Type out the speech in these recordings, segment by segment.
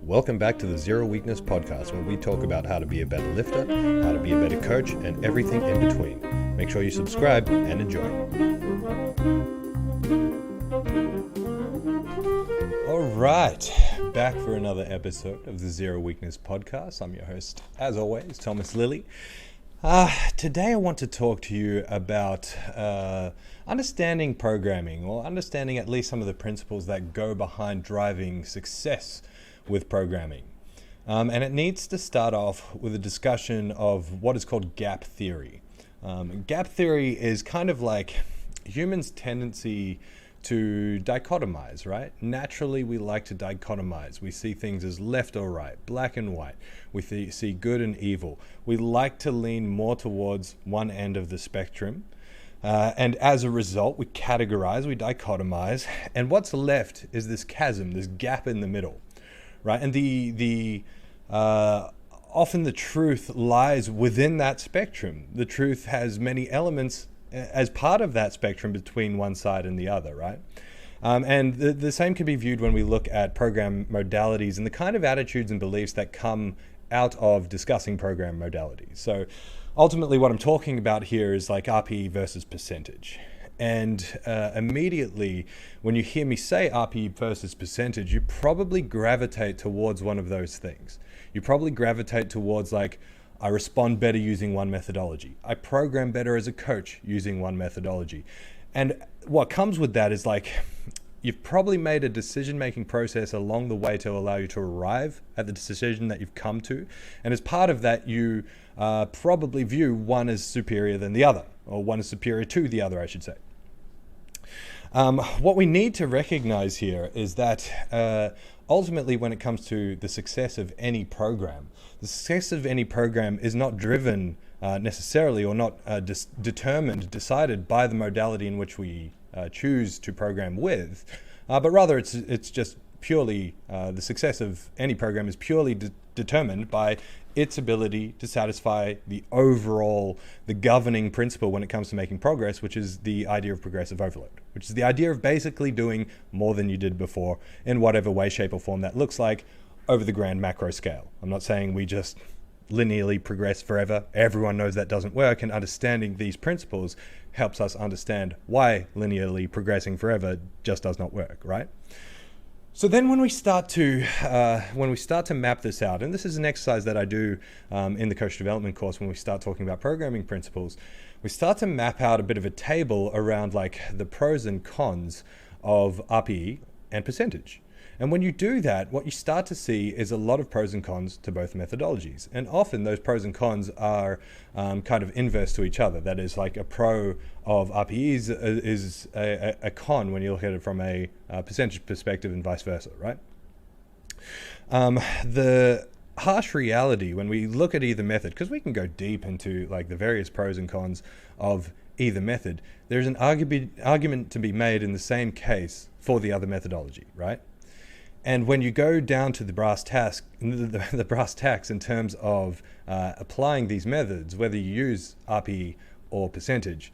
Welcome back to the Zero Weakness Podcast, where we talk about how to be a better lifter, how to be a better coach, and everything in between. Make sure you subscribe and enjoy. All right, back for another episode of the Zero Weakness Podcast. I'm your host, as always, Thomas Lilly. Today I want to talk to you about understanding programming, or understanding at least some of the principles that go behind driving success with programming. And it needs to start off with a discussion of what is called gap theory. Gap theory is kind of like humans' tendency to dichotomize, right? Naturally, we like to dichotomize. We see things as left or right, black and white. We see good and evil. We like to lean more towards one end of the spectrum. And as a result, we categorize, we dichotomize, and what's left is this chasm, this gap in the middle, right? And often the truth lies within that spectrum. The truth has many elements as part of that spectrum between one side and the other, right? And the same can be viewed when we look at program modalities and the kind of attitudes and beliefs that come out of discussing program modalities. So ultimately what I'm talking about here is like RPE versus percentage. And immediately when you hear me say RPE versus percentage, you probably gravitate towards one of those things. You probably gravitate towards like, I respond better using one methodology. I program better as a coach using one methodology. And what comes with that is like, you've probably made a decision-making process along the way to allow you to arrive at the decision that you've come to. And as part of that, you probably view one as superior than the other, or one is superior to the other, I should say. What we need to recognize here is that ultimately when it comes to the success of any program, the success of any program is not driven necessarily, or not decided by the modality in which we choose to program with, but rather it's just purely, the success of any program is purely determined by its ability to satisfy the governing principle when it comes to making progress, which is the idea of progressive overload, which is the idea of basically doing more than you did before in whatever way, shape, or form that looks like over the grand macro scale. I'm not saying we just linearly progress forever. Everyone knows that doesn't work, and understanding these principles helps us understand why linearly progressing forever just does not work, right? So then when we start to map this out, and this is an exercise that I do in the coach development course when we start talking about programming principles, we start to map out a bit of a table around like the pros and cons of RPE and percentage. And when you do that, what you start to see is a lot of pros and cons to both methodologies. And often those pros and cons are kind of inverse to each other. That is, like a pro of RPEs is a con when you look at it from a percentage perspective, and vice versa, right? The harsh reality when we look at either method, because we can go deep into like the various pros and cons of either method, there's an argument to be made in the same case for the other methodology, right? And when you go down to the brass tacks in terms of applying these methods, whether you use RPE or percentage,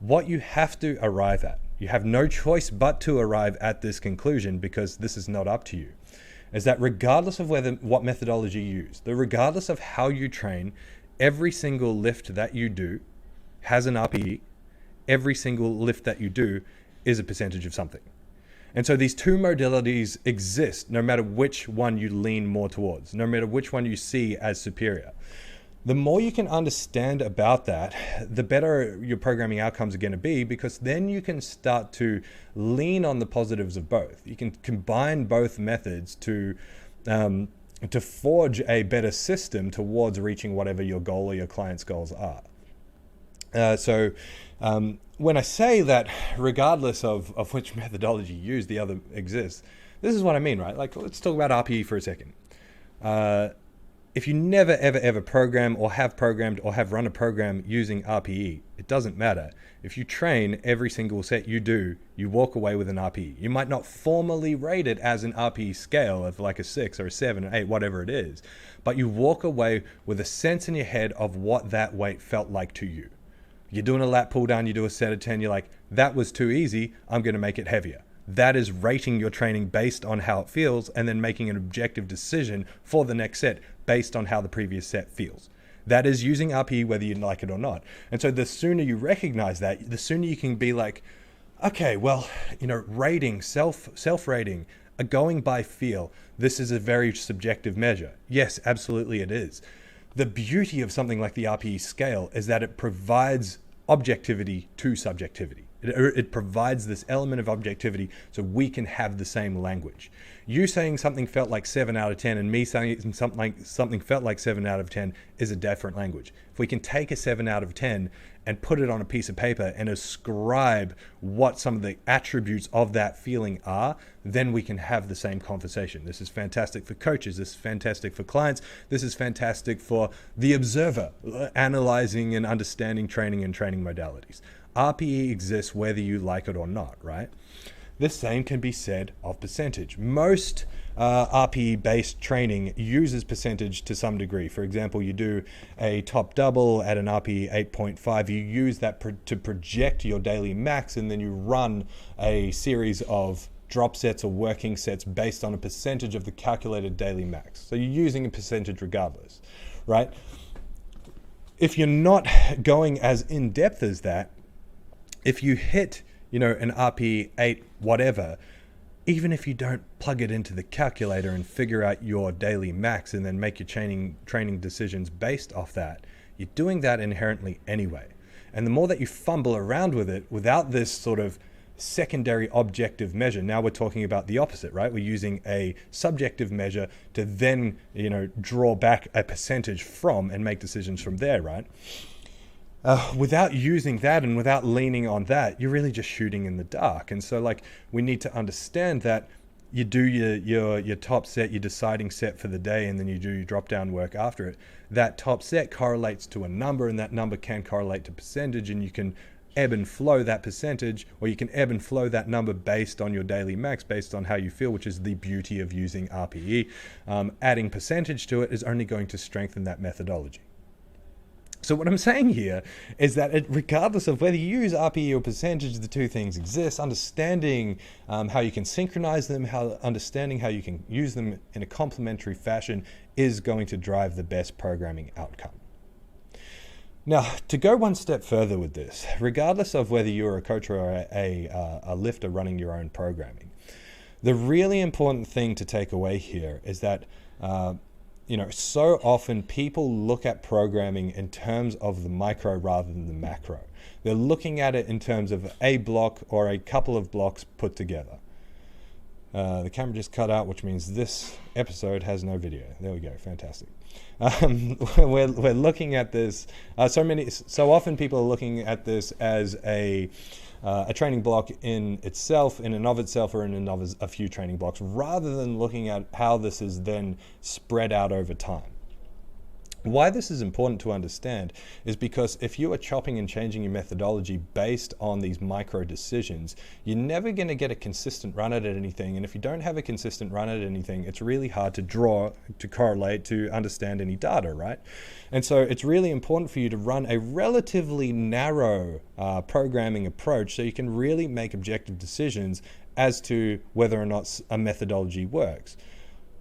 what you have to arrive at, you have no choice but to arrive at this conclusion, because this is not up to you, is that regardless of what methodology you use, regardless of how you train, every single lift that you do has an RPE. Every single lift that you do is a percentage of something. And so these two modalities exist no matter which one you lean more towards, no matter which one you see as superior. The more you can understand about that, the better your programming outcomes are going to be, because then you can start to lean on the positives of both. You can combine both methods to forge a better system towards reaching whatever your goal or your client's goals are. When I say that regardless of which methodology you use, the other exists, this is what I mean, right? Like, let's talk about RPE for a second. If you never, ever program or have programmed or have run a program using RPE, it doesn't matter. If you train every single set you do, you walk away with an RPE. You might not formally rate it as an RPE scale of like a 6 or a 7 or 8, whatever it is, but you walk away with a sense in your head of what that weight felt like to you. You're doing a lat pull down, you do a set of 10, you're like, that was too easy, I'm going to make it heavier. that is rating your training based on how it feels and then making an objective decision for the next set based on how the previous set feels. That is using RPE whether you like it or not. And so the sooner you recognize that, the sooner you can be like, okay, well, rating, self-rating, going by feel, this is a very subjective measure. Yes, absolutely it is. The beauty of something like the RPE scale is that it provides objectivity to subjectivity. It provides this element of objectivity so we can have the same language. You saying something felt like 7 out of 10 and me saying something felt like 7 out of 10 is a different language. If we can take a 7 out of 10 and put it on a piece of paper and ascribe what some of the attributes of that feeling are, then we can have the same conversation. This is fantastic for coaches. This is fantastic for clients. This is fantastic for the observer, analyzing and understanding training and training modalities. RPE exists whether you like it or not, right? The same can be said of percentage. Most RPE-based training uses percentage to some degree. For example, you do a top double at an RPE 8.5. You use that to project your daily max, and then you run a series of drop sets or working sets based on a percentage of the calculated daily max. So you're using a percentage regardless, right? If you're not going as in-depth as that, if you hit an RPE 8 whatever, even if you don't plug it into the calculator and figure out your daily max and then make your training decisions based off that, you're doing that inherently anyway. And the more that you fumble around with it without this sort of secondary objective measure, now we're talking about the opposite, right? We're using a subjective measure to then, draw back a percentage from and make decisions from there, right? Without using that and without leaning on that, you're really just shooting in the dark. And so we need to understand that you do your top set, your deciding set for the day, and then you do your drop down work after it. That top set correlates to a number, and that number can correlate to percentage, and you can ebb and flow that percentage, or you can ebb and flow that number based on your daily max, based on how you feel, which is the beauty of using RPE. Adding percentage to it is only going to strengthen that methodology. So what I'm saying here is that regardless of whether you use RPE or percentage, the two things exist. Understanding how you can synchronize them, understanding how you can use them in a complementary fashion is going to drive the best programming outcome. Now, to go one step further with this, regardless of whether you're a coach or a lifter running your own programming, the really important thing to take away here is that so often people look at programming in terms of the micro rather than the macro. They're looking at it in terms of a block or a couple of blocks put together. The camera just cut out, which means this episode has no video. There we go, fantastic. We're looking at this. So often people are looking at this as a training block in itself, in and of itself, or in and of a few training blocks, rather than looking at how this is then spread out over time. Why this is important to understand is because if you are chopping and changing your methodology based on these micro decisions, you're never going to get a consistent run at anything. And if you don't have a consistent run at anything, it's really hard to draw, to correlate, to understand any data, right? And so it's really important for you to run a relatively narrow programming approach so you can really make objective decisions as to whether or not a methodology works.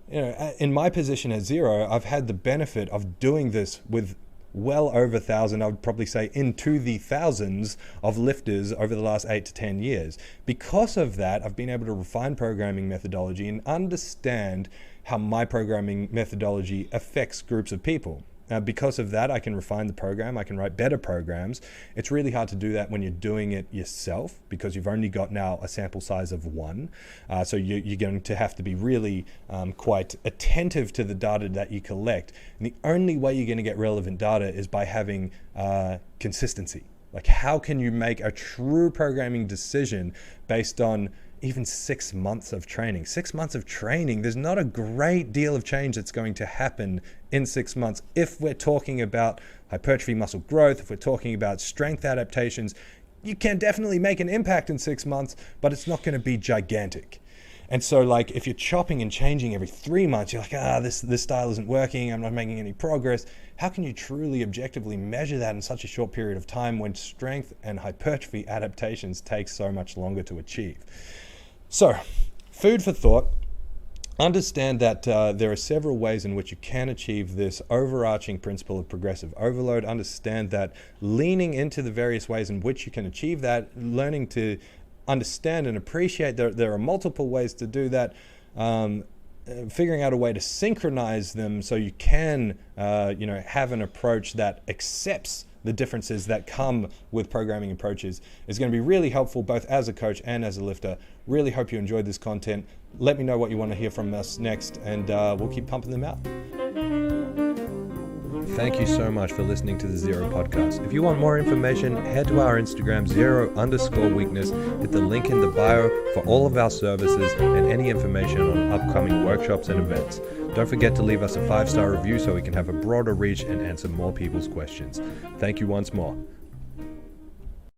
In my position at Xero, I've had the benefit of doing this with well over 1,000, I would probably say into the thousands of lifters over the last 8 to 10 years. Because of that, I've been able to refine programming methodology and understand how my programming methodology affects groups of people. Because of that, I can refine the program, I can write better programs. It's really hard to do that when you're doing it yourself because you've only got now a sample size of one. So you're going to have to be really quite attentive to the data that you collect. And the only way you're going to get relevant data is by having consistency. Like, how can you make a true programming decision based on even 6 months of training? 6 months of training, there's not a great deal of change that's going to happen in 6 months. If we're talking about hypertrophy muscle growth, if we're talking about strength adaptations, you can definitely make an impact in 6 months, but it's not going to be gigantic. And so if you're chopping and changing every 3 months, you're like, this style isn't working, I'm not making any progress. How can you truly objectively measure that in such a short period of time when strength and hypertrophy adaptations take so much longer to achieve? So, food for thought. Understand that there are several ways in which you can achieve this overarching principle of progressive overload. Understand that leaning into the various ways in which you can achieve that, learning to understand and appreciate there are multiple ways to do that, figuring out a way to synchronize them so you can have an approach that accepts the differences that come with programming approaches is going to be really helpful both as a coach and as a lifter. Really hope you enjoyed this content. Let me know what you want to hear from us next, and we'll keep pumping them out. Thank you so much for listening to the Zero Podcast. If you want more information, head to our Instagram, _weakness. Hit the link in the bio for all of our services and any information on upcoming workshops and events. Don't forget to leave us a 5-star review so we can have a broader reach and answer more people's questions. Thank you once more.